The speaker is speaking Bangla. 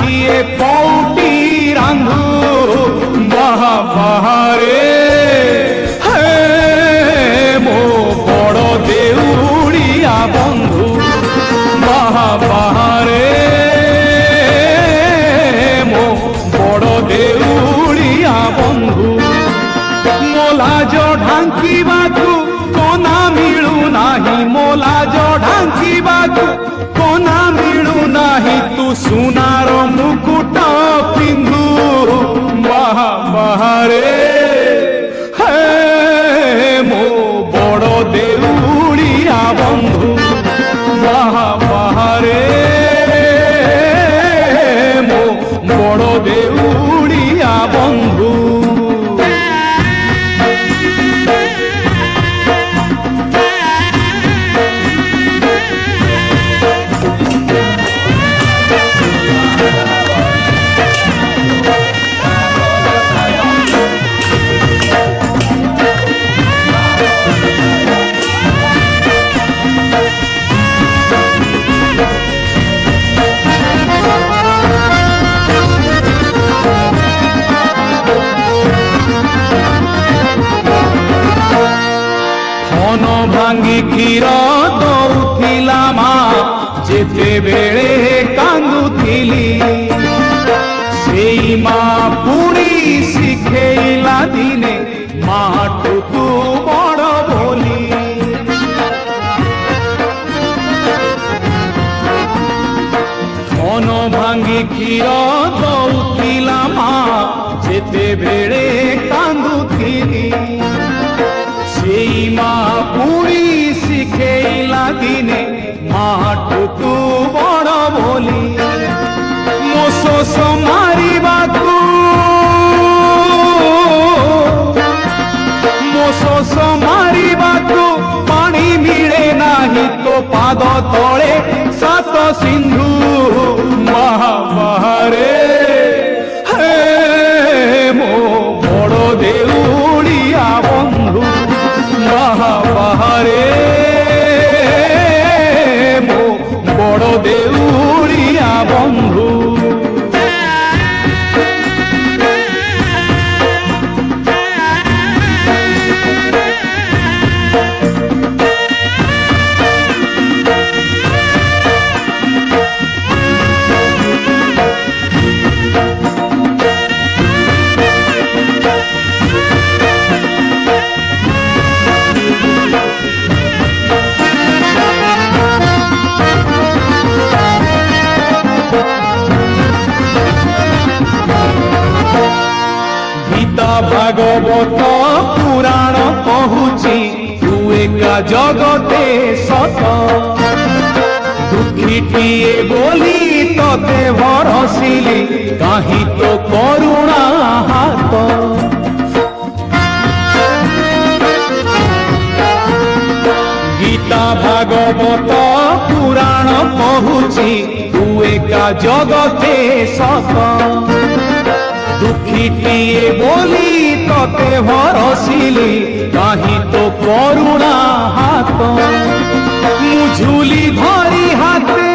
মাঠিয়ে পৌটি রান্ধু বাহা বাহারে হে মো বড় দেউড়িয়া বন্ধু বাহা বাহারে মো বড় দেউড়িয়া বন্ধু মোলাজ ঢাঙ্কিবাকু কোনা মিଳୁ ନାହିଁ মোলাজ ঢাঙ্কিবাকু কোনা মিଳୁ ନାହିଁ তু সোনার মুকুট পিন্ধু বাহা বাহারে হে মো বড় দেউড়িয়া বন্ধু বাহা বাহারে মো বড় দেউড়িয়া বন্ধু মন ভাঙ্গি ক্ষীর দৌথিলা মা যেতেবেলে কান্দুথিলি সেই মা পুଣି শিখেইলা দিনে মাঠু তু বড় বলি মন ভাঙ্গি ক্ষীর দৌথিলা মা যেতেবেলে কান্দুথিলি সেই মা পুরি শিখেইলা দিনে মাঠু তু বড় বলি ମୋ ଶୋଷ ମାରିବାକୁ ମୋ ଶୋଷ ମାରିବାକୁ ପାଣି ମିଳେ ନାହିଁ ତୋ ପାଦ ତଳେ ସାତ ସିନ୍ଧୁ ବାହା ବାହାରେ ହେ ମୋ ବଡ଼ ଦେଉଳିଆ ବନ୍ଧୁ বাহা বাহারে মো বড় দেউড়িয়া বন্ধু ভাগবত পুরাণ কহুছি তু একা জগতে সত দুঃখীটিয়ে বলি ততে ভরসিলি কাহি তো করুণা হাত গীতা ভাগবত পুরাণ কহুছি তু একা জগতে সত দুঃখীটিয়ে বলি ততে ভরসিলি কাহি তো করুণা হাত মু ঝুলি ধরি হাতে